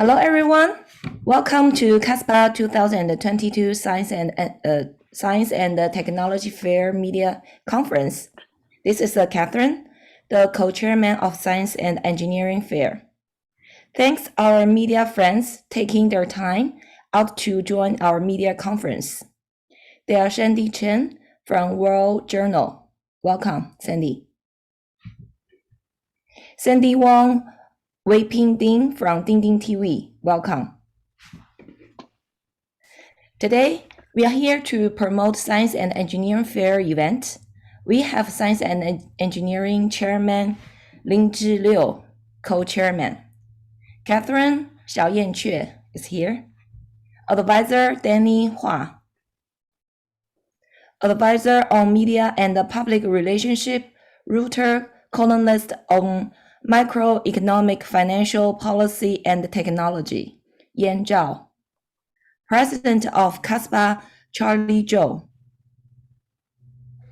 Hello, everyone. Welcome to CASPA 2022 Science and Technology Fair Media Conference. This is Catherine, the co-chairman of Science and Engineering Fair. Thanks our media friends taking their time out to join our media conference. They are Sandy Chen from World Journal. Welcome, Sandy. Sandy Wong, Wei Ping Ding from Ding Ding TV. Welcome. Today, we are here to promote Science and Engineering Fair event. We have Science and Engineering Chairman Lin Zhi Liu, co-chairman. Catherine Xiaoyan Que is here. Advisor Danny Hua. Advisor on Media and Public Relationship, router columnist on Microeconomic Financial Policy and Technology, Yan Zhao. President of CASPA, Charlie Zhou.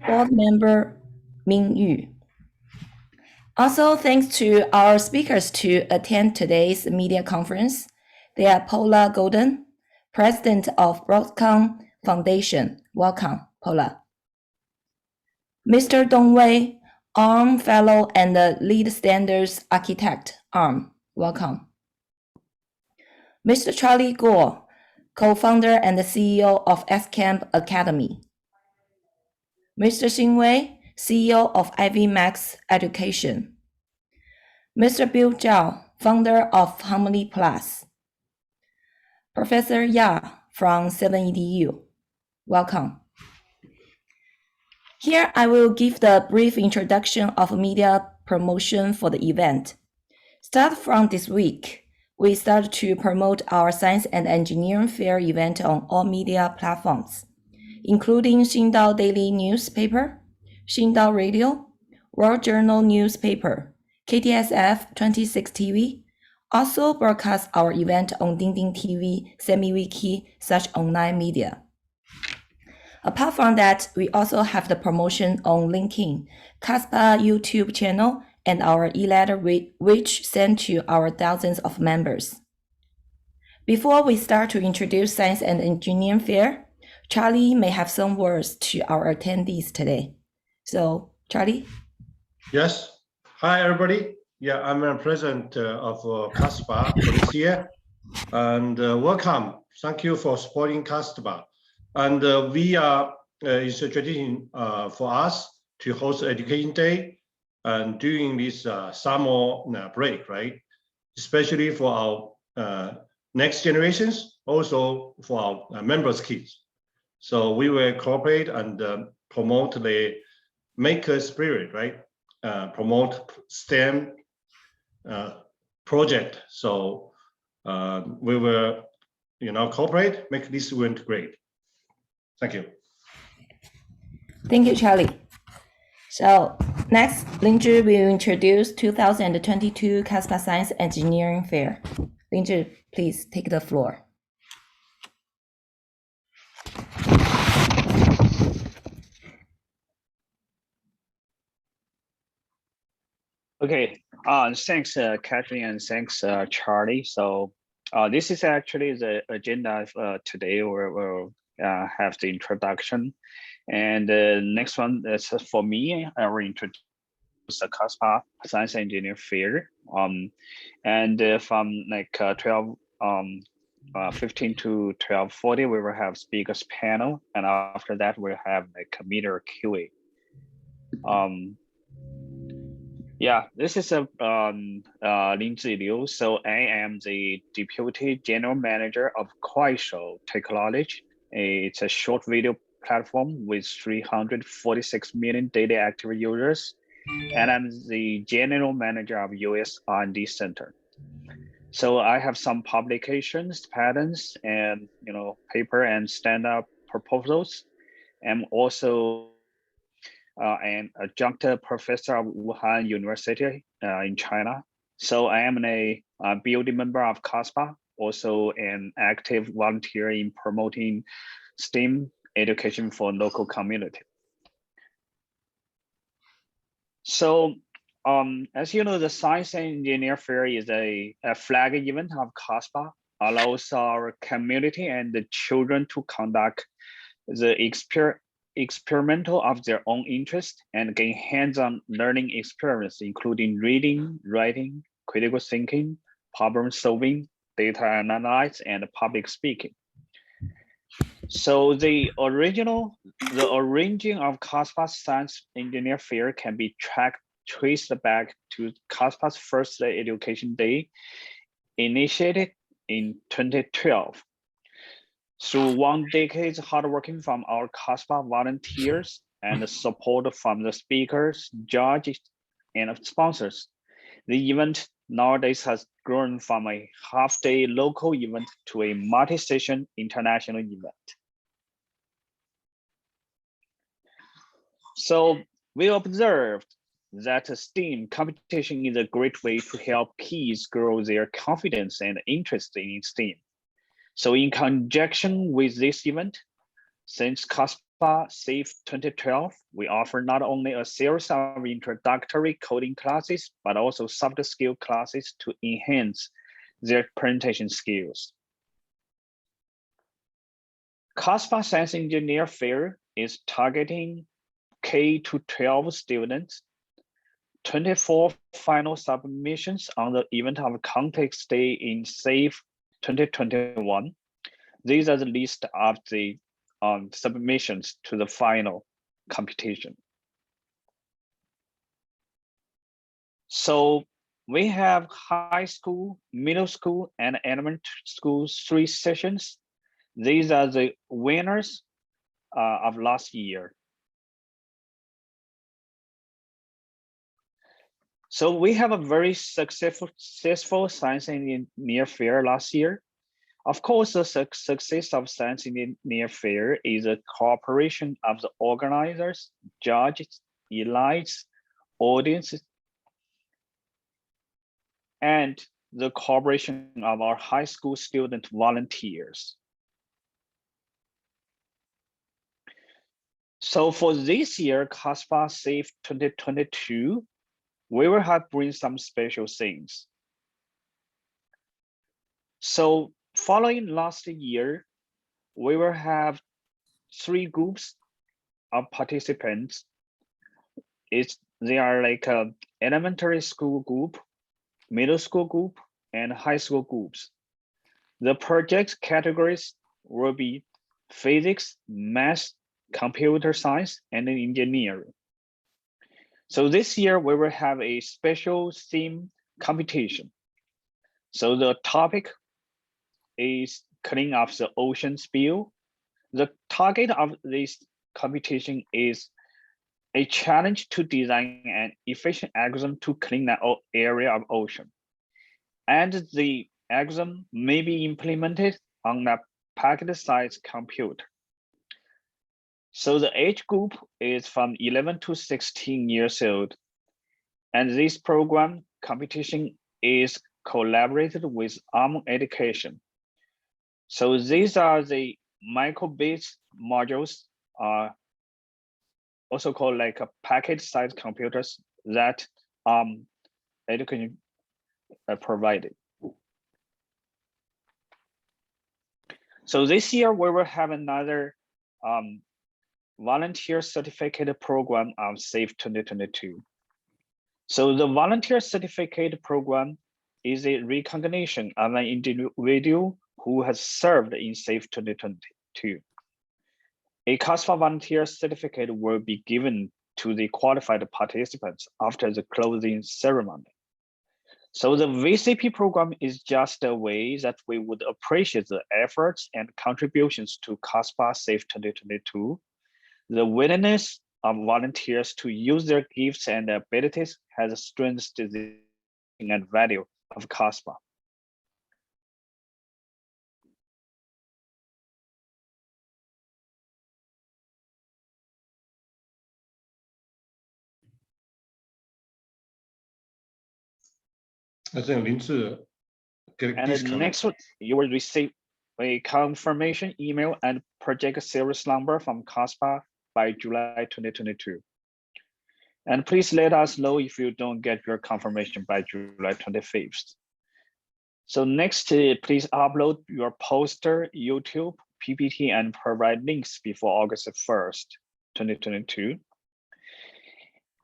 Board member, Ming Yu. Also, thanks to our speakers to attend today's media conference. They are Paula Golden, President of Broadcom Foundation. Welcome, Paula. Mr. Dong Wei, ARM Fellow and Lead Standards Architect, ARM. Welcome. Mr. Charlie Guo, co-founder and the CEO of S-Camp Academy. Mr. Xin Wei, CEO of Ivy Max Education. Mr. Bill Zhao, founder of Harmony Plus. Professor Ya from 7EDU. Welcome. Here I will give the brief introduction of media promotion for the event. Start from this week, we start to promote our Science and Engineering Fair event on all media platforms, including Xingdao Daily Newspaper, Xingdao Radio, World Journal Newspaper, KTSF26 TV, also broadcast our event on Ding Ding TV, SemiWiki, such online media. Apart from that, we also have the promotion on LinkedIn, CASPA YouTube channel, and our e-letter which sent to our thousands of members. Before we start to introduce Science and Engineering Fair, Charlie may have some words to our attendees today. So, Charlie? Yes. Hi, everybody. Yeah, I'm a president of CASPA for this year. And welcome. Thank you for supporting CASPA. And we are, it's a tradition for us to host Education Day and during this summer break, right? Especially for our next generations, also for our members' kids. So we will cooperate and promote the maker spirit, right? Promote STEM project. So we will, cooperate, make this event great. Thank you. Thank you, Charlie. So next, Linzhi will introduce 2022 CASPA Science Engineering Fair. Linzhi, please take the floor. Okay, thanks, Kathleen, and thanks, Charlie. So this is actually the agenda of today. We'll have the introduction. And the next one is for me. I will introduce the CASPA Science Engineering Fair. And from like 15 to 12:40, we will have speakers panel. And after that, we'll have like a meter QA. Yeah, this is Lin Zhi Liu. So I am the Deputy General Manager of Kuaishou Technology. It's a short video platform with 346 million daily active users. And I'm the General Manager of US R&D Center. So I have some publications, patents, and paper and stand-up proposals. I'm also an adjunct professor of Wuhan University in China. So I am a BOD member of CASPA, also an active volunteer in promoting STEAM education for local community. So As you know, the Science and Engineer Fair is a flag event of CASPA, allows our community and the children to conduct the experimental of their own interest and gain hands-on learning experience, including reading, writing, critical thinking, problem solving, data analysis, and public speaking. So the origin of CASPA Science Engineer Fair can be traced back to CASPA's first education day, initiated in 2012. Through 1 decade hard working from our CASPA volunteers and support from the speakers, judges, and sponsors, the event nowadays has grown from a half-day local event to a multi-session international event. So we observed that STEAM competition is a great way to help kids grow their confidence and interest in STEAM. So in conjunction with this event, since CASPA SEF2012, we offer not only a series of introductory coding classes, but also soft skill classes to enhance their presentation skills. CASPA Science Engineer Fair is targeting K-12 students. 24 final submissions on the event of context day in SEF2021. These are the list of the submissions to the final competition. So we have high school, middle school, and elementary school 3 sessions. These are the winners of last year. So we have a very successful Science Engineer Fair last year. Of course, the success of Science Engineer Fair is a cooperation of the organizers, judges, elites, audiences, and the cooperation of our high school student volunteers. So for this year, CASPA SEF2022, we will have bring some special things. So following last year, we will have 3 groups of participants. They are like a elementary school group, middle school group, and high school groups. The project categories will be physics, math, computer science, and engineering. So this year we will have a special theme competition. So the topic is cleaning up the ocean spill. The target of this competition is a challenge to design an efficient algorithm to clean that area of ocean. And the algorithm may be implemented on a packet-sized computer. So the age group is from 11 to 16 years old. And this program competition is collaborated with Education. So these are the micro-bit modules, also called like a packet-sized computers that Education provided. So this year we will have another volunteer certificate program of SEF2022. So the volunteer certificate program is a recognition of an individual who has served in SEF2022. A CASPA volunteer certificate will be given to the qualified participants after the closing ceremony. So the VCP program is just a way that we would appreciate the efforts and contributions to CASPA SEF2022. The willingness of volunteers to use their gifts and abilities has strengthened the and value of CASPA. I think Lin And next week, you will receive a confirmation email and project series number from CASPA by July 2022. And please let us know if you don't get your confirmation by July 25th. So next, please upload your poster, YouTube, PPT, and provide links before August 1st, 2022.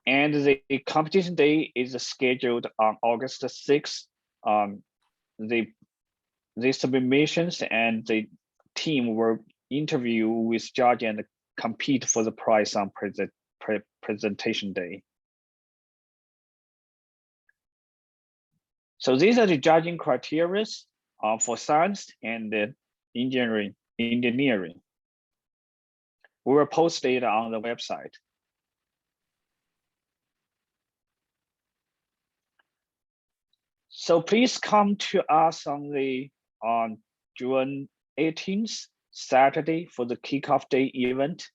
And the competition day is scheduled on August 6th. The submissions and the team will interview with judge and compete for the prize on presentation day. So these are the judging criteria for science and engineering. We will post it on the website. So please come to us on June 18th, Saturday, for the kickoff day event.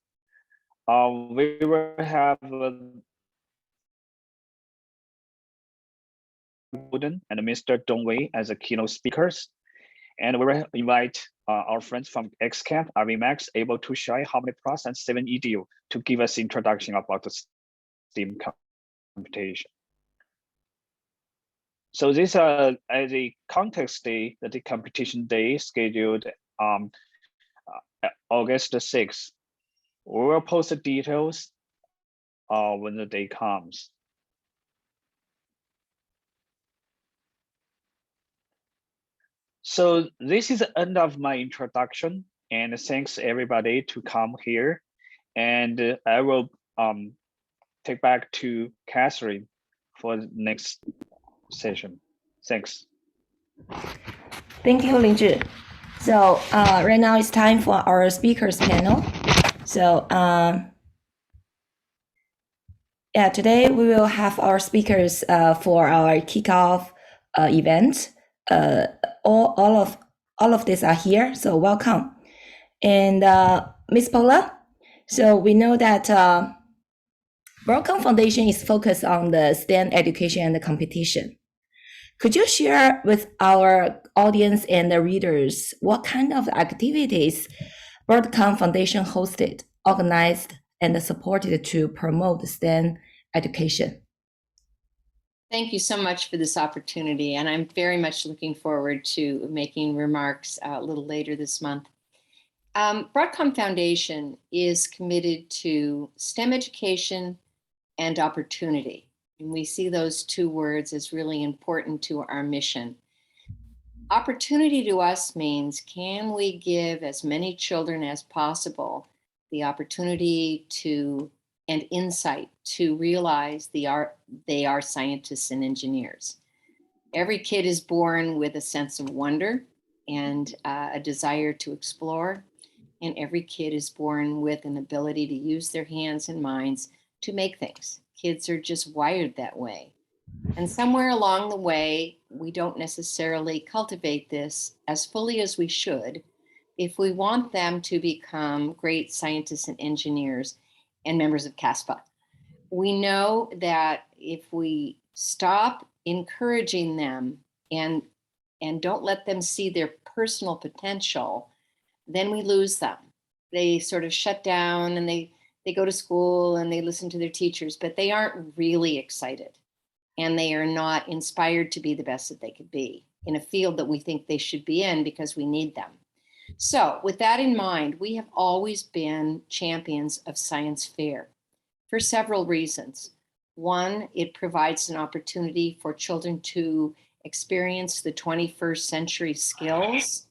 We will have Golden and Mr. Dongwei as a keynote speakers. And we will invite our friends from XCamp, RVMax, able to share Harmony Plus and 7EDU to give us introduction about the STEAM computation. So these are the context day, the competition day scheduled August 6th. We will post the details when the day comes. So this is the end of my introduction, and thanks everybody to come here. And I will take back to Catherine for the next session. Thanks. Thank you, Lingzhi. So right now it's time for our speakers panel. So yeah, today we will have our speakers for our kickoff event. All of these are here, so welcome. And Ms. Paula, so we know that Broadcom Foundation is focused on the STEM education and the competition. Could you share with our audience and the readers what kind of activities Broadcom Foundation hosted, organized, and supported to promote STEM education? Thank you so much for this opportunity, and I'm very much looking forward to making remarks a little later this month. Broadcom Foundation is committed to STEM education and opportunity, and we see those two words as really important to our mission. Opportunity to us means, can we give as many children as possible the opportunity to and insight to realize they are scientists and engineers. Every kid is born with a sense of wonder and a desire to explore, and every kid is born with an ability to use their hands and minds to make things. Kids are just wired that way. And somewhere along the way, we don't necessarily cultivate this as fully as we should if we want them to become great scientists and engineers and members of CASPA. We know that if we stop encouraging them and don't let them see their personal potential, then we lose them. They sort of shut down and they go to school and they listen to their teachers, but they aren't really excited and they are not inspired to be the best that they could be in a field that we think they should be in because we need them. So with that in mind, we have always been champions of science fair for several reasons. One, it provides an opportunity for children to experience the 21st century skills.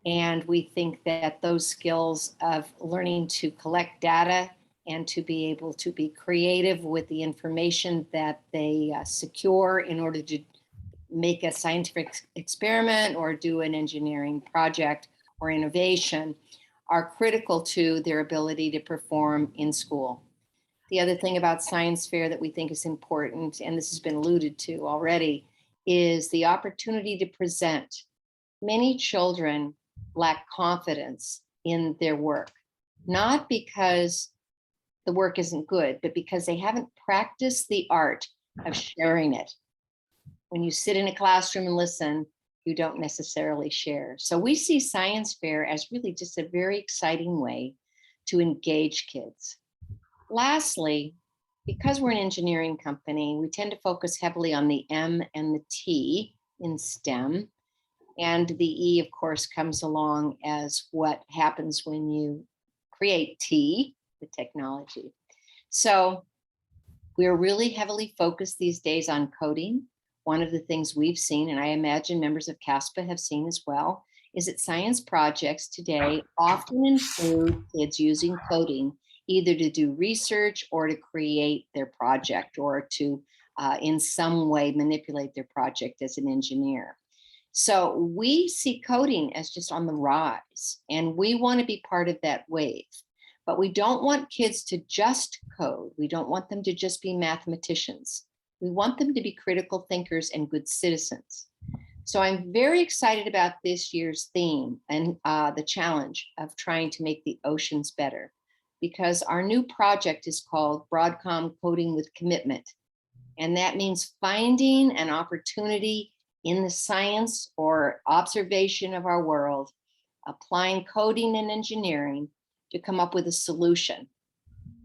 And we think that those skills of learning to collect data and to be able to be creative with the information that they secure in order to make a scientific experiment or do an engineering project or innovation are critical to their ability to perform in school. The other thing about science fair that we think is important, and this has been alluded to already, is the opportunity to present. Many children lack confidence in their work, not because the work isn't good, but because they haven't practiced the art of sharing it. When you sit in a classroom and listen, you don't necessarily share. So we see science fair as really just a very exciting way to engage kids. Lastly, because we're an engineering company, we tend to focus heavily on the M and the T in STEM. And the E, of course, comes along as what happens when you create T, the technology. So we're really heavily focused these days on coding. One of the things we've seen, and I imagine members of CASPA have seen as well, is that science projects today often include kids using coding either to do research or to create their project or to in some way manipulate their project as an engineer. So we see coding as just on the rise, and we want to be part of that wave. But we don't want kids to just code. We don't want them to just be mathematicians. We want them to be critical thinkers and good citizens. So I'm very excited about this year's theme and the challenge of trying to make the oceans better, because our new project is called Broadcom Coding with Commitment. And that means finding an opportunity in the science or observation of our world, applying coding and engineering to come up with a solution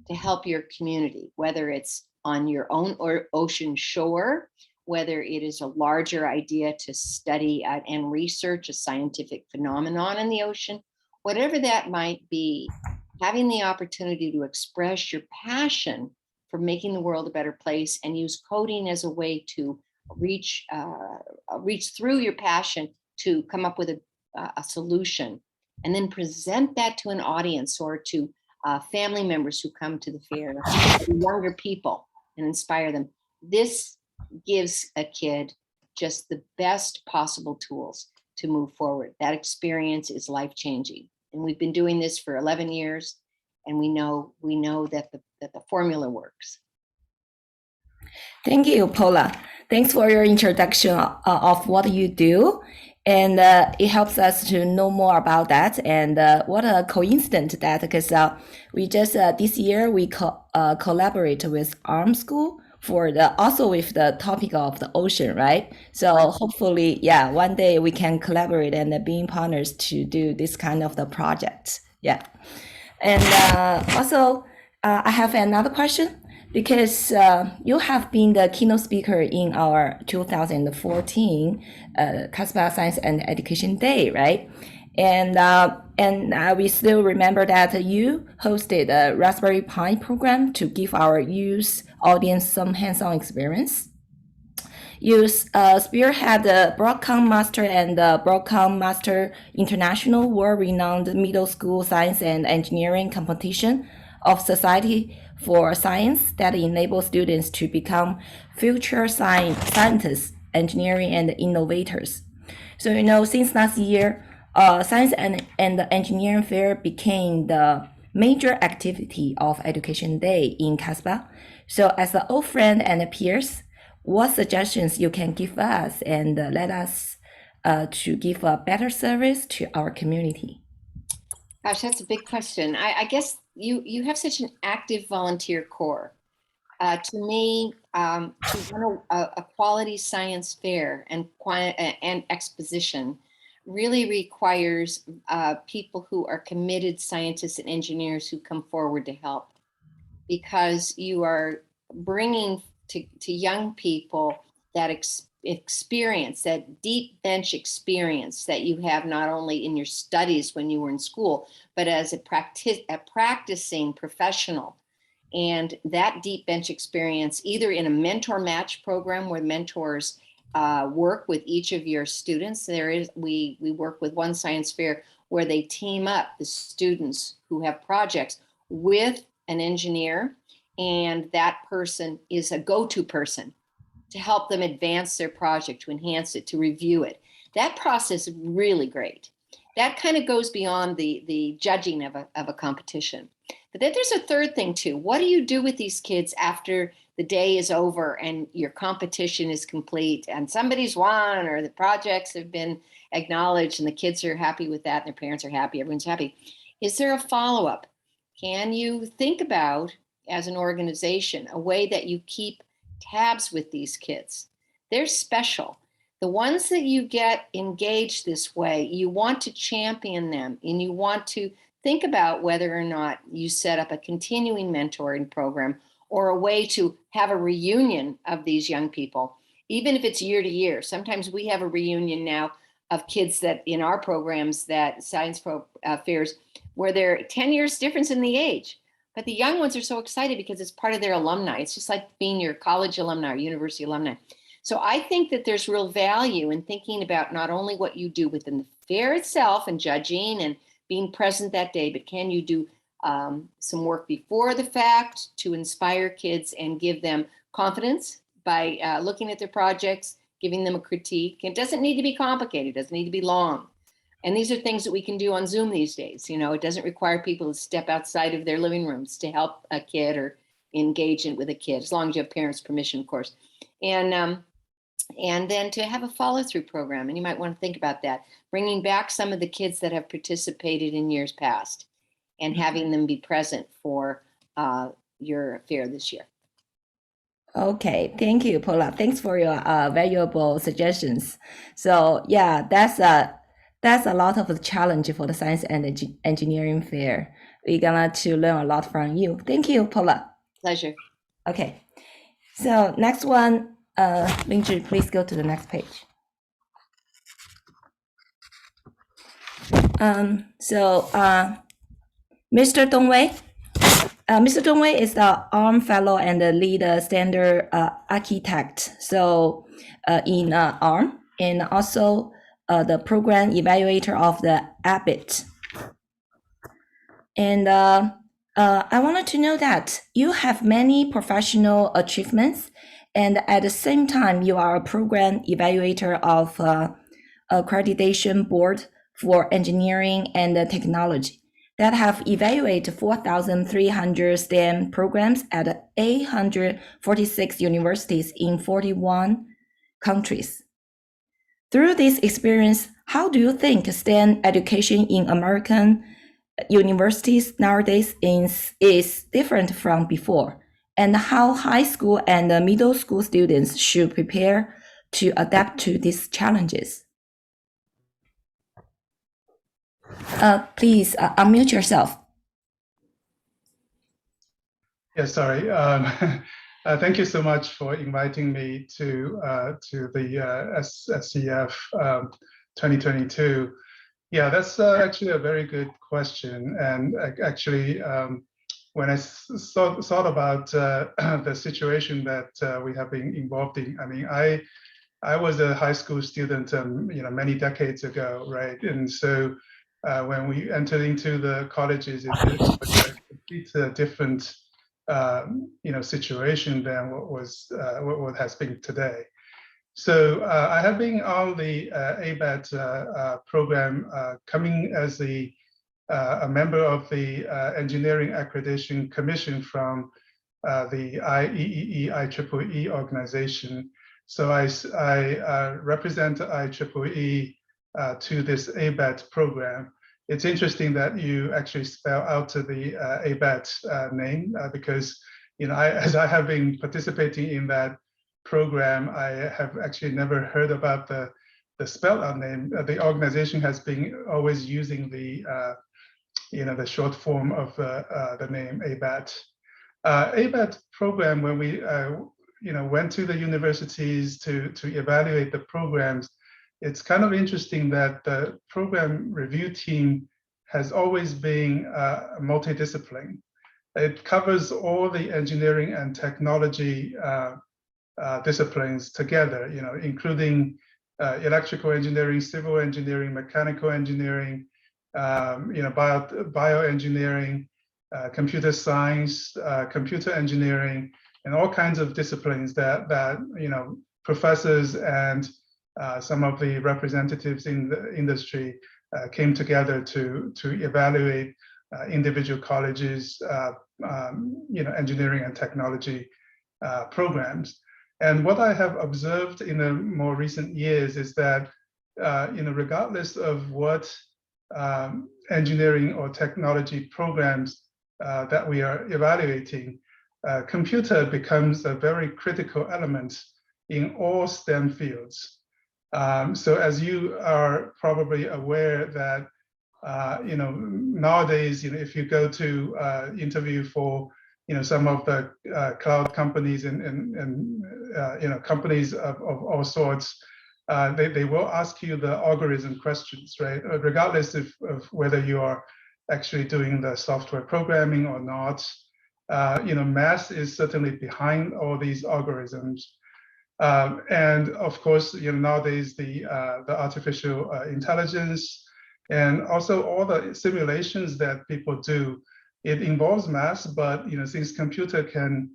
to help your community, whether it's on your own or ocean shore, whether it is a larger idea to study and research a scientific phenomenon in the ocean, whatever that might be, having the opportunity to express your passion for making the world a better place and use coding as a way to reach through your passion to come up with a solution, and then present that to an audience or to family members who come to the fair, younger people, and inspire them. This gives a kid just the best possible tools to move forward. That experience is life-changing. And we've been doing this for 11 years, and we know that the formula works. Thank you, Paula. Thanks for your introduction of what you do. And it helps us to know more about that. And what a coincidence that, because we just this year we collaborate with Arm School for also with the topic of the ocean, right? So hopefully, yeah, one day we can collaborate and being partners to do this kind of the project. Yeah. And also, I have another question, because you have been the keynote speaker in our 2014 CASPA Science and Education Day, right? And we still remember that you hosted a Raspberry Pi program to give our youth audience some hands-on experience. You spearhead the Broadcom Master and the Broadcom Master International world-renowned middle school science and engineering competition of Society for Science that enables students to become future scientists, engineering, and innovators. So, since last year, Science and the Engineering Fair became the major activity of Education Day in CASPA. So as an old friend and peers, what suggestions you can give us and let us to give a better service to our community? Gosh, that's a big question. I guess you have such an active volunteer corps. To me, to run a quality science fair and exposition really requires people who are committed scientists and engineers who come forward to help, because you are bringing to young people that experience, that deep bench experience that you have not only in your studies when you were in school, but as a practicing professional. And that deep bench experience, either in a mentor match program where mentors work with each of your students. We work with one science fair where they team up the students who have projects with an engineer, and that person is a go-to person to help them advance their project, to enhance it, to review it. That process is really great. That kind of goes beyond the judging of a competition. But then there's a third thing too. What do you do with these kids after the day is over and your competition is complete and somebody's won or the projects have been acknowledged and the kids are happy with that and their parents are happy, everyone's happy? Is there a follow-up? Can you think about, as an organization, a way that you keep tabs with these kids? They're special. The ones that you get engaged this way, you want to champion them, and you want to think about whether or not you set up a continuing mentoring program or a way to have a reunion of these young people, even if it's year to year. Sometimes we have a reunion now of kids that in our programs, that science fairs, where they're 10 years difference in the age. But the young ones are so excited because it's part of their alumni. It's just like being your college alumni or university alumni. So I think that there's real value in thinking about not only what you do within the fair itself and judging and being present that day, but can you do some work before the fact to inspire kids and give them confidence by looking at their projects, giving them a critique. It doesn't need to be complicated. It doesn't need to be long. And these are things that we can do on Zoom these days. You know, it doesn't require people to step outside of their living rooms to help a kid or engage with a kid, as long as you have parents' permission, of course. And then to have a follow-through program, and you might want to think about that, bringing back some of the kids that have participated in years past and having them be present for your fair this year. Okay, thank you, Paula. Thanks for your valuable suggestions. So yeah, that's a lot of the challenge for the science and engineering fair. We're gonna to learn a lot from you. Thank you, Paula. Pleasure. Okay, so next one, Lingzhi, please go to the next page. Mr. Dongwei. Mr. Dongwei is the ARM Fellow and the lead standard architect. So in ARM, and also the program evaluator of the ABIT. And I wanted to know that you have many professional achievements, and at the same time, you are a program evaluator of accreditation board for engineering and technology that have evaluated 4,300 STEM programs at 846 universities in 41 countries. Through this experience, how do you think STEM education in American universities nowadays is different from before? And how high school and middle school students should prepare to adapt to these challenges? Please unmute yourself. Yeah, sorry. Thank you so much for inviting me to the SEF 2022. Yeah, that's actually a very good question. And actually, when I thought about the situation that we have been involved in, I mean, I was a high school student, many decades ago, right? And so when we entered into the colleges, it was a complete different situation than what has been today. So I have been on the ABAT program, coming as a member of the Engineering Accreditation Commission from the IEEE organization. So I represent IEEE to this ABAT program. It's interesting that you actually spell out the ABAT name because, as I have been participating in that program, I have actually never heard about the spell out name. The organization has been always using the short form of the name ABAT. ABAT program, when we went to the universities to evaluate the programs, it's kind of interesting that the program review team has always been multidisciplinary. It covers all the engineering and technology disciplines together, including electrical engineering, civil engineering, mechanical engineering, bioengineering, computer science, computer engineering, and all kinds of disciplines that professors and some of the representatives in the industry came together to evaluate individual colleges, engineering and technology programs. And what I have observed in the more recent years is that, regardless of what engineering or technology programs that we are evaluating, computer becomes a very critical element in all STEM fields. So as you are probably aware that, nowadays, if you go to interview for some of the cloud companies and companies of all sorts, they will ask you the algorithm questions, right? Regardless of whether you are actually doing the software programming or not. Math is certainly behind all these algorithms. And of course, nowadays the artificial intelligence and also all the simulations that people do, it involves math, but since computer can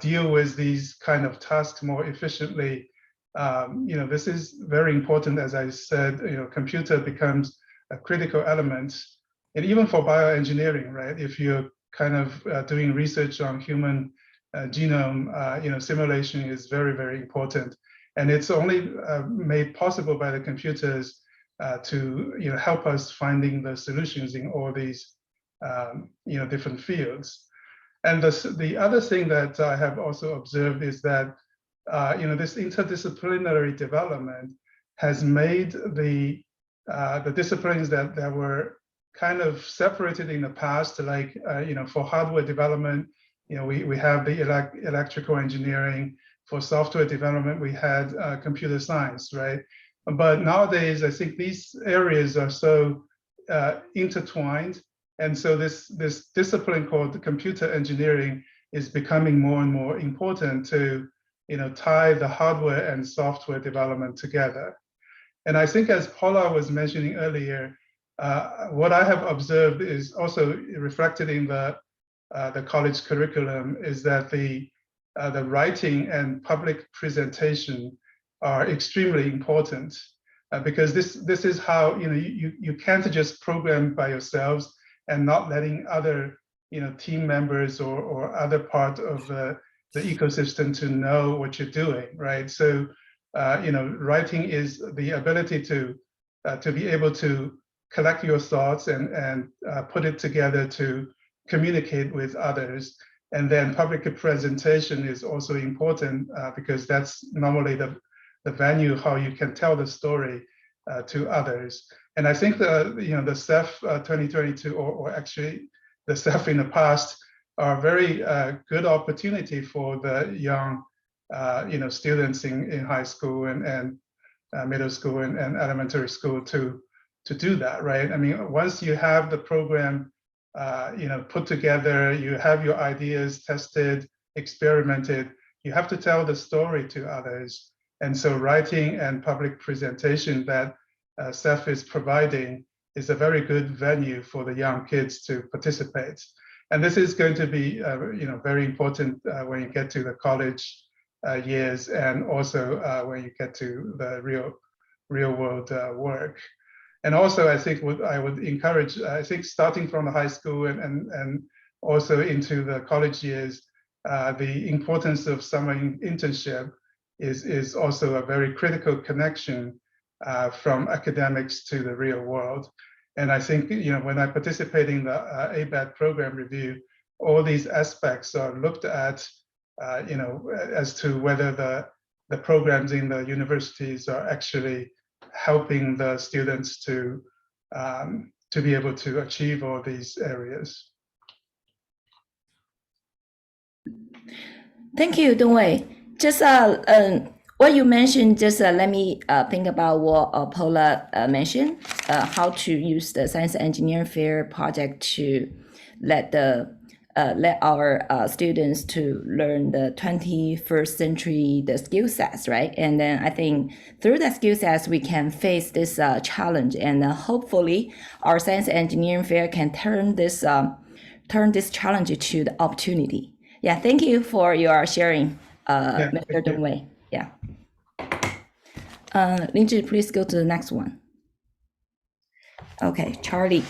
deal with these kind of tasks more efficiently, this is very important. As I said, computer becomes a critical element, and even for bioengineering, right? If you're kind of doing research on human genome, simulation is very, very important, and it's only made possible by the computers to help us finding the solutions in all these different fields. And the other thing that I have also observed is that this interdisciplinary development has made the disciplines that were kind of separated in the past, like for hardware development, we have the electrical engineering. For software development, we had computer science, right? But nowadays, I think these areas are so intertwined, and so this discipline called computer engineering is becoming more and more important to tie the hardware and software development together. And I think, as Paula was mentioning earlier, what I have observed is also reflected in the college curriculum is that the writing and public presentation are extremely important, because this is how you can't just program by yourselves and not letting other team members or other part of the ecosystem to know what you're doing, right? So writing is the ability to be able to collect your thoughts and put it together to communicate with others. And then public presentation is also important because that's normally the venue how you can tell the story to others. And I think the SEF2022 or actually the SEF in the past are very good opportunity for the young students in high school and middle school and elementary school to do that, right? I mean, once you have the program put together, you have your ideas tested, experimented, you have to tell the story to others. And so writing and public presentation that SEF is providing is a very good venue for the young kids to participate. And this is going to be very important when you get to the college years, and also when you get to the real world work. And also, I think what I would encourage, I think starting from the high school and also into the college years, the importance of summer internship is also a very critical connection from academics to the real world. And I think, when I participate in the ABAT program review, all these aspects are looked at, as to whether the programs in the universities are actually helping the students to be able to achieve all these areas. Thank you, Dongwei. Just what you mentioned, just let me think about what Paula mentioned, how to use the science engineering fair project to let our students to learn the 21st century, the skill sets, right? And then I think through the skill sets, we can face this challenge, and hopefully our science engineering fair can turn this challenge to the opportunity. Yeah, thank you for your sharing, Mr. Dongwei. Yeah. Linzhi, please go to the next one. Okay, Charlie.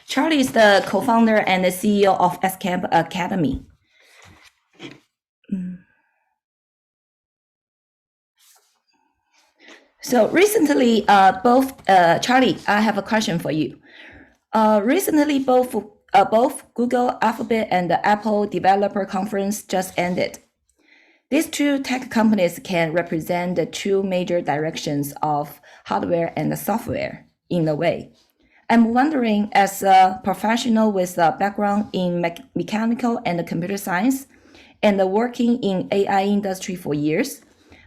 Charlie is the co-founder and the CEO of SCAMP Academy. So recently, Charlie, I have a question for you. Recently, both Google, Alphabet, and the Apple Developer Conference just ended. These two tech companies can represent the two major directions of hardware and the software in a way. I'm wondering, as a professional with a background in mechanical and computer science and working in AI industry for years,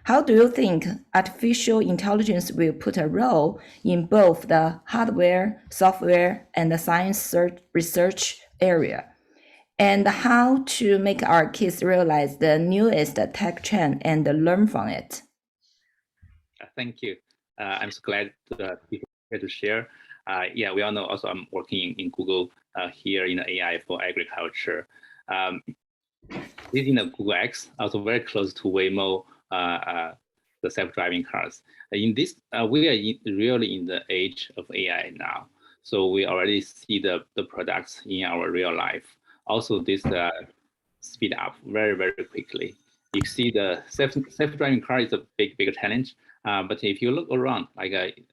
how do you think artificial intelligence will put a role in both the hardware, software, and the science research area? And how to make our kids realize the newest tech trend and learn from it? Thank you. I'm so glad to be here to share. Yeah, we all know also I'm working in Google here in AI for agriculture. Using the Google X, also very close to Waymo, the self-driving cars. In this, we are really in the age of AI now. So we already see the products in our real life. Also, this speed up very, very quickly. You see the self-driving car is a big challenge. But if you look around, like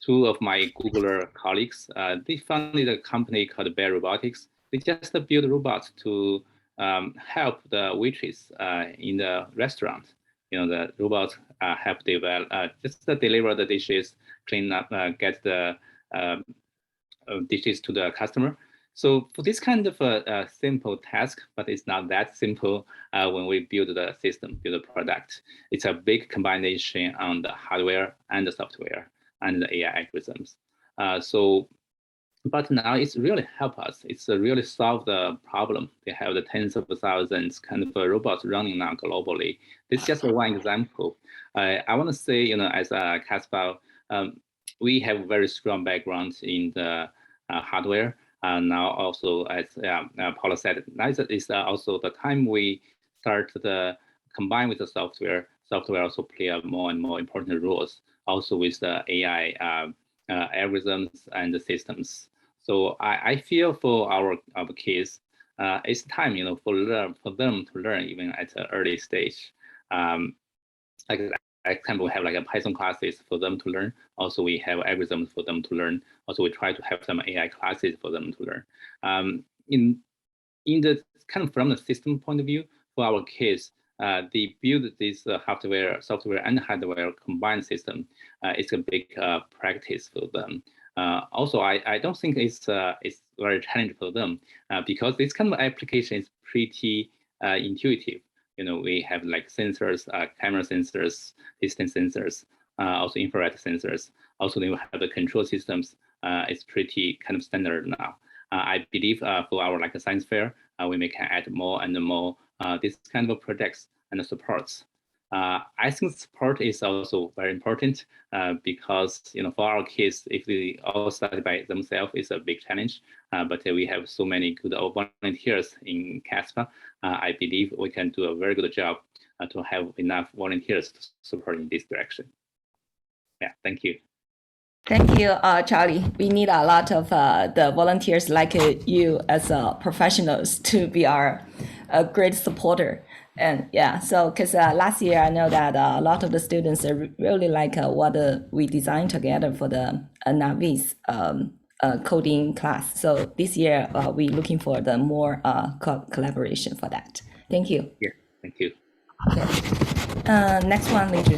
two of my Googler colleagues, they founded a company called Bear Robotics. They just build robots to help the waitress in the restaurant. You know, the robots help develop, just deliver the dishes, clean up, get the dishes to the customer. So for this kind of a simple task, but it's not that simple when we build the system, build the product. It's a big combination on the hardware and the software and the AI algorithms. But now it's really helped us. It's really solved the problem. They have the tens of thousands kind of robots running now globally. This is just one example. I want to say, you know, as a CASPA, we have very strong background in the hardware. Now also, as Paula said, now is also the time we start to combine with the software. Software also play a more and more important roles, also with the AI algorithms and the systems. So I feel for our kids, it's time, you know, for them to learn even at an early stage. Like example, we have like a Python classes for them to learn. Also, we have algorithms for them to learn. Also, we try to have some AI classes for them to learn. In the kind of from the system point of view, for our kids, they build this hardware, software, and hardware combined system. It's a big practice for them. Also, I don't think it's very challenging for them because this kind of application is pretty intuitive. You know, we have like sensors, camera sensors, distance sensors, also infrared sensors. Also, they will have the control systems. It's pretty kind of standard now. I believe for our like a science fair, we may can add more and more this kind of projects and supports. I think support is also very important because, you know, for our kids, if they all study by themselves, it's a big challenge. But we have so many good volunteers in CASPA. I believe we can do a very good job to have enough volunteers to support in this direction. Yeah, thank you. Thank you, Charlie. We need a lot of the volunteers like you as professionals to be our great supporter. And yeah, so because last year I know that a lot of the students really like what we designed together for the Navis coding class. So this year we're looking for the more collaboration for that. Thank you. Yeah, thank you. Okay. Next one, Lizzie.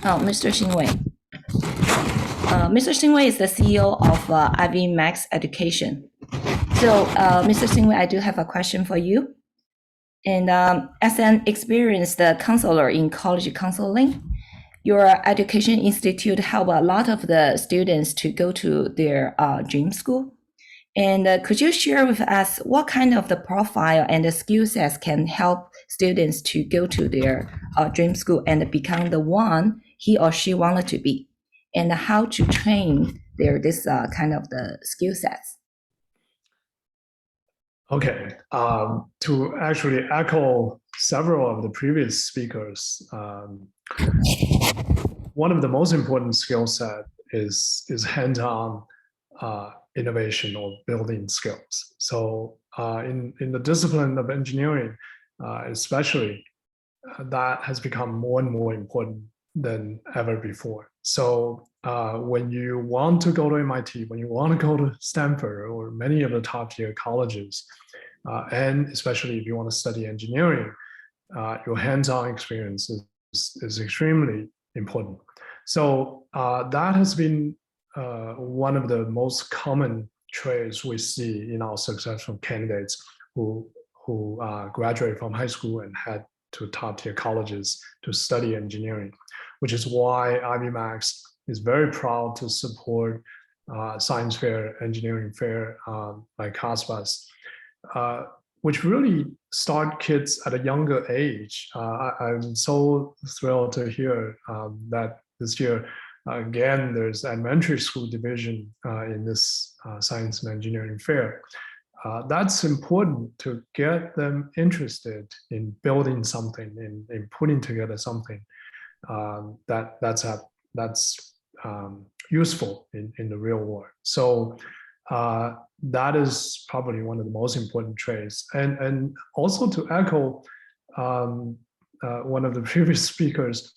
Oh, Mr. Xinwei. Mr. Xinwei is the CEO of Ivy Max Education. So, Mr. Xinwei, I do have a question for you. And as an experienced counselor in college counseling, your education institute help a lot of the students to go to their dream school. And could you share with us what kind of the profile and the skill sets can help students to go to their dream school and become the one he or she wanted to be, and how to train this kind of the skill sets? Okay, to actually echo several of the previous speakers, one of the most important skill set is hands-on innovation or building skills. So in the discipline of engineering, especially, that has become more and more important than ever before. So when you want to go to MIT, when you want to go to Stanford or many of the top tier colleges, and especially if you want to study engineering, your hands-on experience is extremely important. So that has been one of the most common traits we see in our successful candidates who graduate from high school and head to top-tier colleges to study engineering, which is why IBMax is very proud to support science fair, engineering fair like CASPA's, which really start kids at a younger age. I'm so thrilled to hear that this year, again, there's elementary school division in this science and engineering fair. That's important to get them interested in building something, in putting together something that's useful in the real world. So that is probably one of the most important traits. And also to echo one of the previous speakers,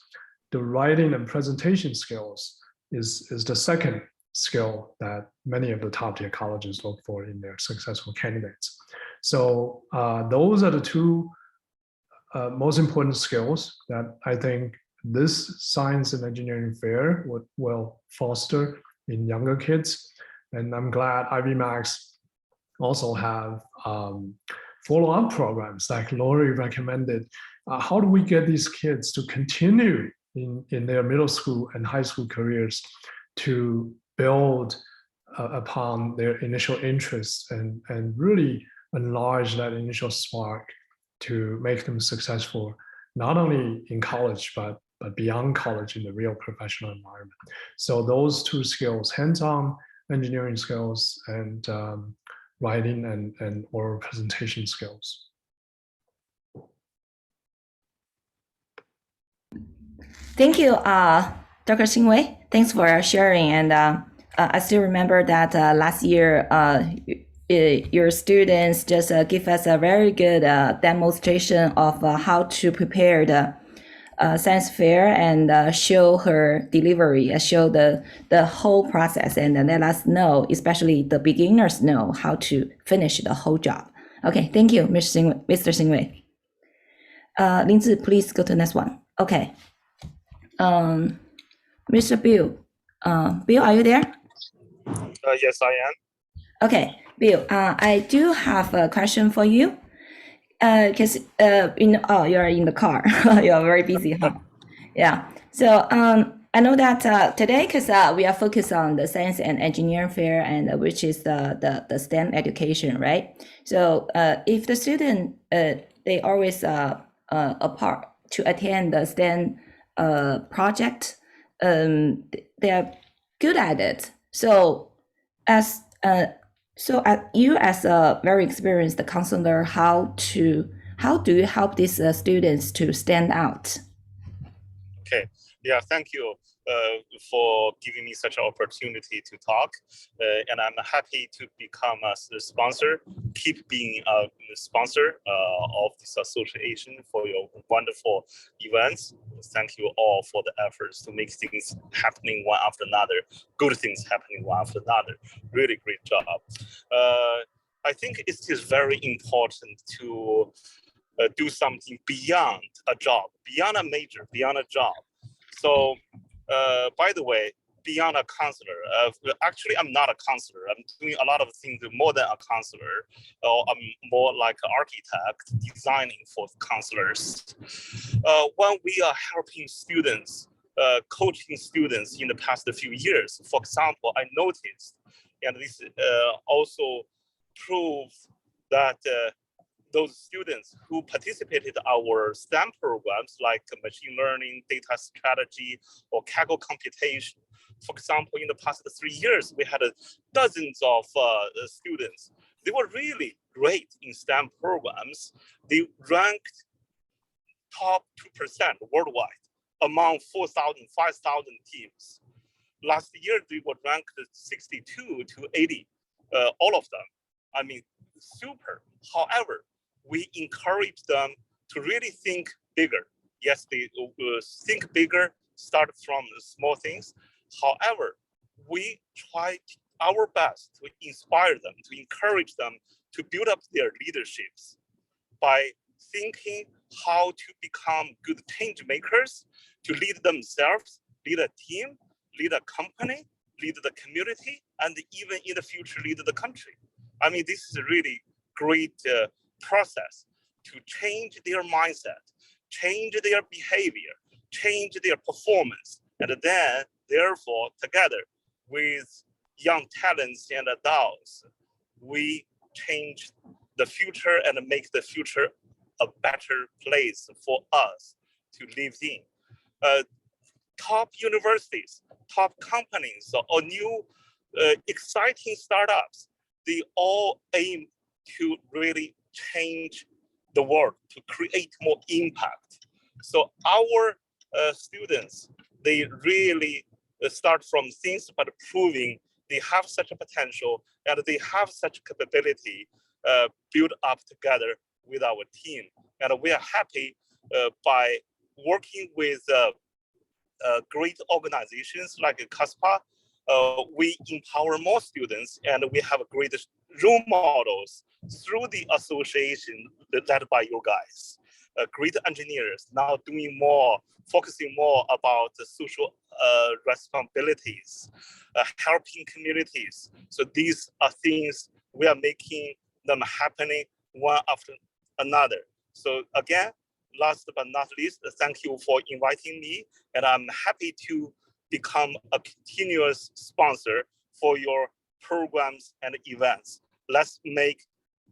the writing and presentation skills is the second skill that many of the top tier colleges look for in their successful candidates. So those are the two most important skills that I think this science and engineering fair will foster in younger kids. And I'm glad IBMax also have follow-up programs like Lori recommended. How do we get these kids to continue in their middle school and high school careers to build upon their initial interests and really enlarge that initial spark to make them successful, not only in college, but beyond college in the real professional environment. So those two skills, hands-on engineering skills and writing and oral presentation skills. Thank you, Dr. Xingwei. Thanks for sharing. And I still remember that last year, your students just give us a very good demonstration of how to prepare the science fair and show her delivery, show the whole process, and let us know, especially the beginners know how to finish the whole job. Okay, thank you, Mr. Xingwei. Lindsay, please go to the next one. Okay. Mr. Bill. Bill, are you there? Yes, I am. Okay, Bill, I do have a question for you. Because you're in the car. You're very busy, huh? Yeah. So I know that today, because we are focused on the science and engineering fair, and which is the STEM education, right? So if the student they always apart to attend the STEM project, they are good at it. So as you as a very experienced counselor, how do you help these students to stand out? Okay, yeah, thank you for giving me such an opportunity to talk. And I'm happy to become a sponsor, keep being a sponsor of this association for your wonderful events. Thank you all for the efforts to make things happening one after another, good things happening one after another. Really great job. I think it is very important to do something beyond a job, beyond a major, beyond a job. So, by the way, beyond a counselor, actually, I'm not a counselor. I'm doing a lot of things more than a counselor. I'm more like an architect, designing for counselors. When we are helping students, coaching students in the past few years, for example, I noticed, and this also proves that those students who participated in our STEM programs like machine learning, data strategy, or Kaggle computation. For example, in the past 3 years, we had dozens of students. They were really great in STEM programs. They ranked top 2% worldwide among 4,000, 5,000 teams. Last year, they were ranked 62 to 80, all of them. I mean, super. However, we encourage them to really think bigger. Yes, they think bigger, start from small things. However, we try our best to inspire them, to encourage them to build up their leaderships by thinking how to become good change makers, to lead themselves, lead a team, lead a company, lead the community, and even in the future lead the country. I mean, this is a really great process to change their mindset, change their behavior, change their performance, and then therefore together with young talents and adults, we change the future and make the future a better place for us to live in. Top universities, top companies, or new exciting startups, they all aim to really change the world, to create more impact. So our students, they really start from things, but proving they have such a potential and they have such capability built up together with our team. And we are happy by working with great organizations like CASPA. We empower more students, and we have great role models through the association led by you guys. Great engineers now doing more, focusing more about the social responsibilities, helping communities. So these are things we are making them happening one after another. So again, last but not least, thank you for inviting me, and I'm happy to become a continuous sponsor for your programs and events. Let's make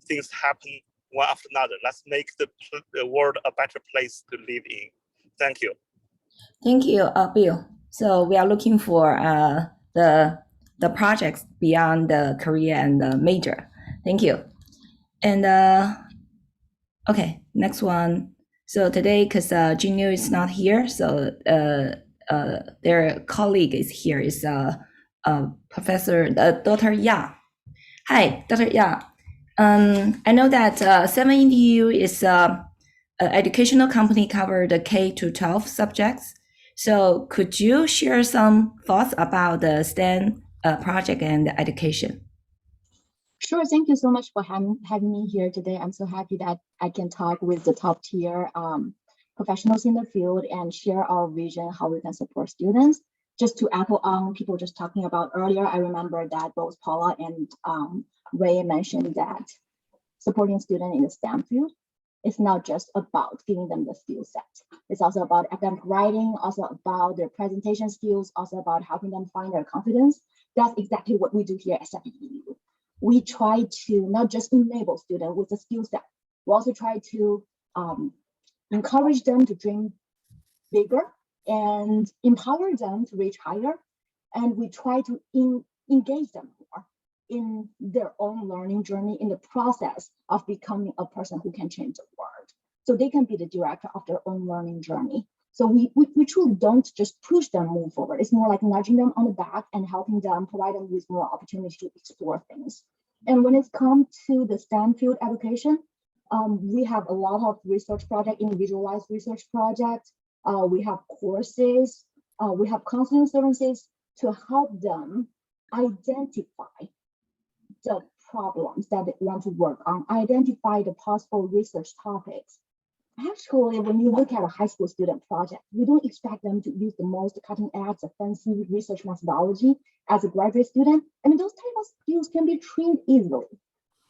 things happen one after another. Let's make the world a better place to live in. Thank you. Thank you, Bill. So we are looking for the projects beyond the career and the major. Thank you. And okay, next one. So today, because Jinyu is not here, so their colleague is here, is Professor Dr. Ya. Hi, Dr. Ya. I know that 7EDU is an educational company covered the K-12 subjects. So could you share some thoughts about the STEM project and education? Sure. Thank you so much for having me here today. I'm so happy that I can talk with the top tier professionals in the field and share our vision, how we can support students. Just to echo on people just talking about earlier, I remember that both Paula and Ray mentioned that supporting students in the STEM field is not just about giving them the skill set. It's also about academic writing, also about their presentation skills, also about helping them find their confidence. That's exactly what we do here at 7EDU. We try to not just enable students with the skill set, we also try to encourage them to dream bigger and empower them to reach higher. And we try to engage them more in their own learning journey, in the process of becoming a person who can change the world. So they can be the director of their own learning journey. So we truly don't just push them move forward. It's more like nudging them on the back and helping them, provide them with more opportunity to explore things. And when it comes to the STEM field education, we have a lot of research projects, individualized research projects. We have courses, we have counseling services to help them identify the problems that they want to work on, identify the possible research topics. Actually, when you look at a high school student project, we don't expect them to use the most cutting edge, fancy research methodology as a graduate student. I mean, those type of skills can be trained easily.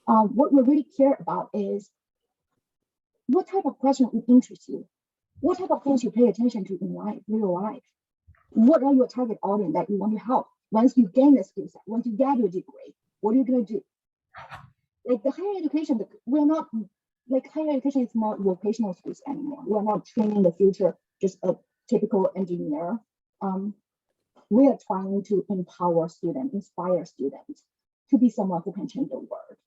What we really care about is what type of question would interest you? What type of things you pay attention to in life, real life? What are your target audience that you want to help? Once you gain the skill set, once you get your degree, what are you going to do? Like the higher education, we're not, like higher education is not vocational schools anymore. We're not training the future, just a typical engineer. We are trying to empower students, inspire students to be someone who can change the world,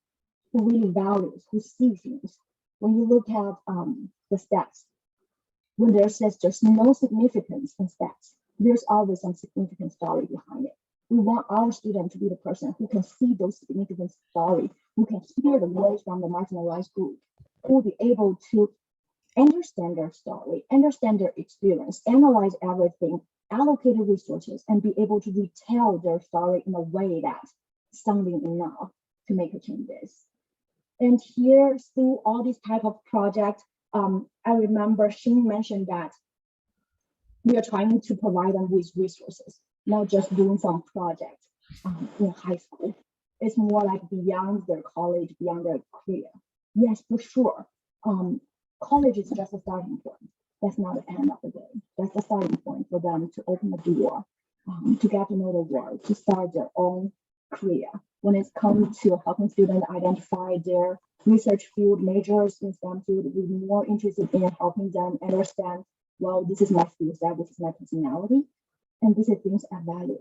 who really values, who sees things. When you look at the stats, when there's no significance in stats, there's always some significant story behind it. We want our student to be the person who can see those significant stories, who can hear the voice from the marginalized group, who will be able to understand their story, understand their experience, analyze everything, allocate the resources, and be able to retell their story in a way that's sounding enough to make a changes. And here, through all these type of projects, I remember Xin mentioned that we are trying to provide them with resources. not just doing some projects in high school. It's more like beyond their college, beyond their career. Yes, for sure. College is just a starting point. That's not the end of the day. That's the starting point for them to open the door, to get to know the world, to start their own career. When it comes to helping students identify their research field, majors in STEM field, we're more interested in helping them understand, well, this is my skill set, this is my personality, and these are things I value.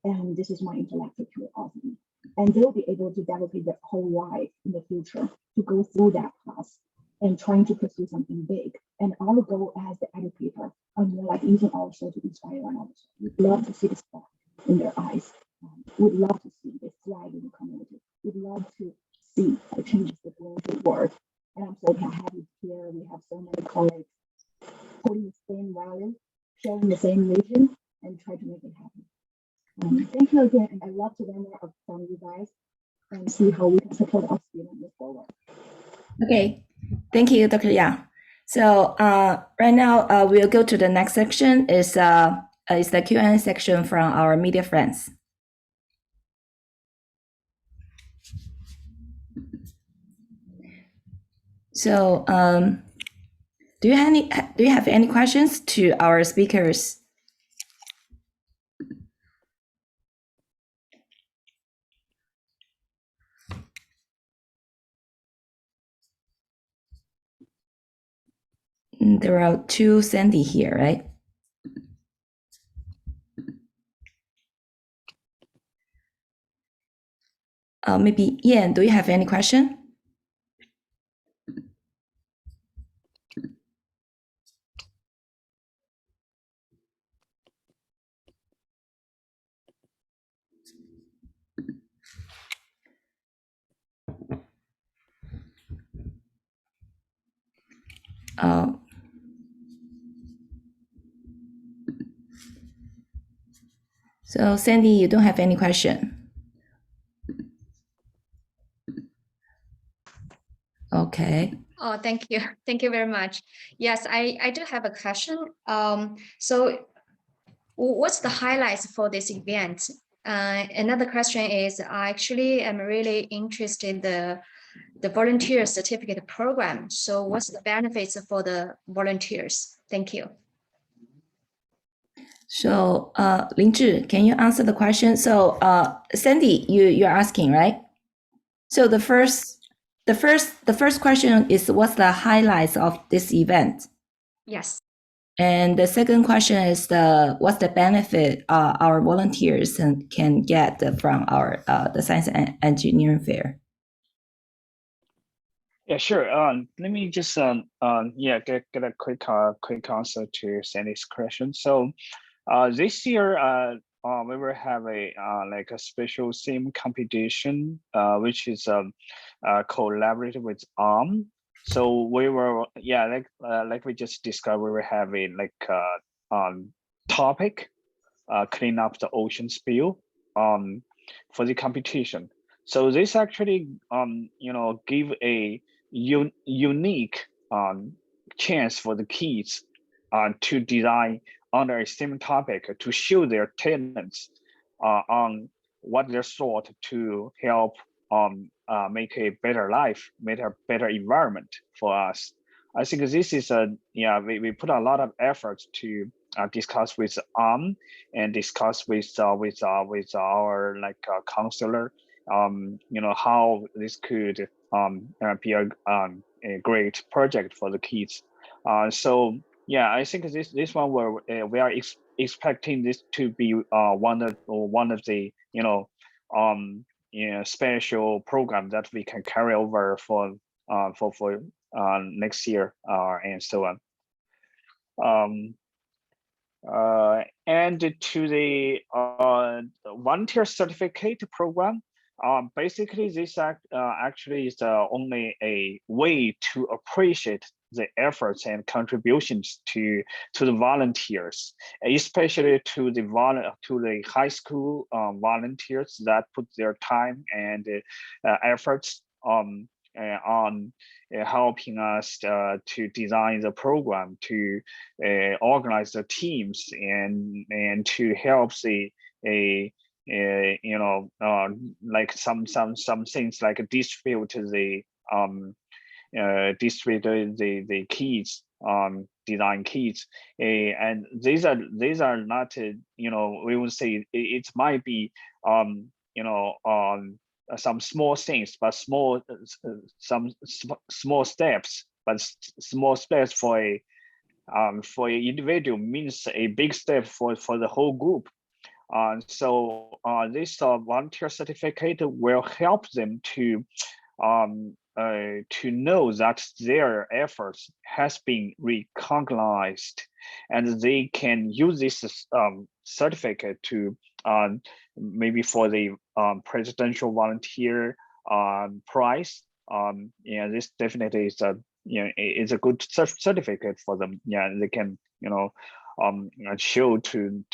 And this is my intellectual curiosity. And they'll be able to dedicate their whole life in the future to go through that path and trying to pursue something big. And our goal as the educator are more like using our show to inspire others. We'd love to see the spark in their eyes. We'd love to see the flag in the community. We'd love to see the changes that bring to the world. And I'm so happy here. We have so many colleagues holding the same value, sharing the same vision, and try to make it happen. Thank you again, and I love to learn more from you guys and see how we can support our students move forward. Okay, thank you, Dr. Yang. So right now we'll go to the next section. Is the Q&A section from our media friends. So do you have any questions to our speakers? There are two Sandy here, right? Maybe Ian, do you have any question? So Sandy, you don't have any question? Okay. Oh, thank you. Thank you very much. Yes, I do have a question. So what's the highlights for this event? Another question is, I actually am really interested in the volunteer certificate program. So what's the benefits for the volunteers? Thank you. So Lin Zhi, can you answer the question? So Sandy, you're asking, right? So the first question is, what's the highlights of this event? Yes. And the second question is what's the benefit our volunteers can get from our the science and engineering fair? Yeah, sure. Let me just get a quick answer to Sandy's question. So this year we will have a special theme competition, which is collaborated with So we were like we just discussed, we will have a topic, clean up the ocean spill for the competition. So this actually give a unique chance for the kids to design under a STEM topic to show their talents on what they're thought to help make a better life, make a better environment for us. I think this is we put a lot of efforts to discuss with and discuss with our counselor, how this could be a great project for the kids. So yeah, I think this one we are expecting this to be one of the special program that we can carry over for next year and so on. And to the volunteer certificate program, basically this actually is only a way to appreciate the efforts and contributions to the volunteers, especially to the high school volunteers that put their time and efforts on helping us to design the program, to organize the teams, and to help like some things like distribute the keys, design keys, and these are not we would say it might be some small things, but small steps, but small steps for an individual means a big step for the whole group. So this volunteer certificate will help them to know that their efforts has been recognized, and they can use this certificate to maybe for the presidential volunteer prize. Yeah, this definitely is it's a good certificate for them. Yeah, they can show to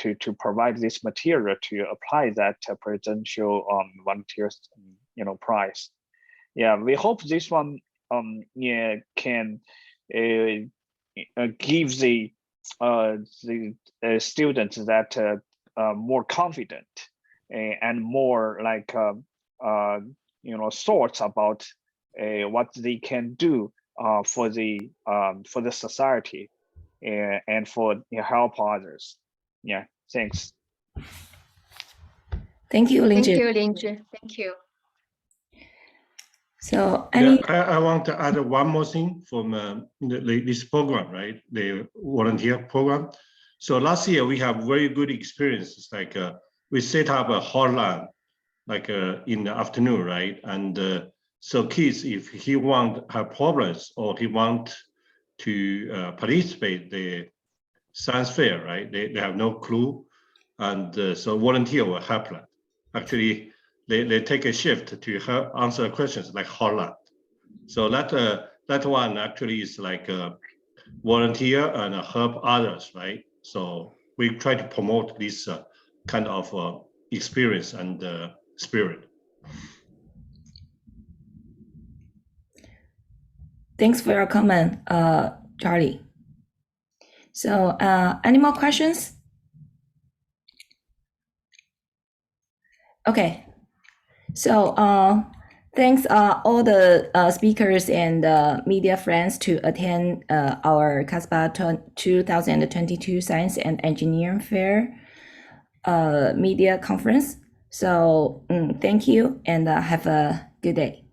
provide this material to apply that presidential volunteers prize. Yeah, we hope this one can give the students that more confident and more like thoughts about what they can do for the society and for help others. Yeah, thanks. Thank you, Lin Thank Zhi. you, Lin Zhi. Thank you. So I want to add one more thing from this program, right? The volunteer program. So last year we have very good experiences. Like we set up a hotline, like in the afternoon, right? And so kids, if he have problems or he want to participate the science fair, right? They have no clue, and so volunteer will help them. Actually, they take a shift to help answer questions like hotline. So that one actually is like a volunteer and help others, right? So we try to promote this kind of experience and spirit. thanks for your comment, Charlie. So any more questions? Okay. So thanks all the speakers and media friends to attend our CASPA 2022 Science and Engineering Fair media conference. So thank you and have a good day.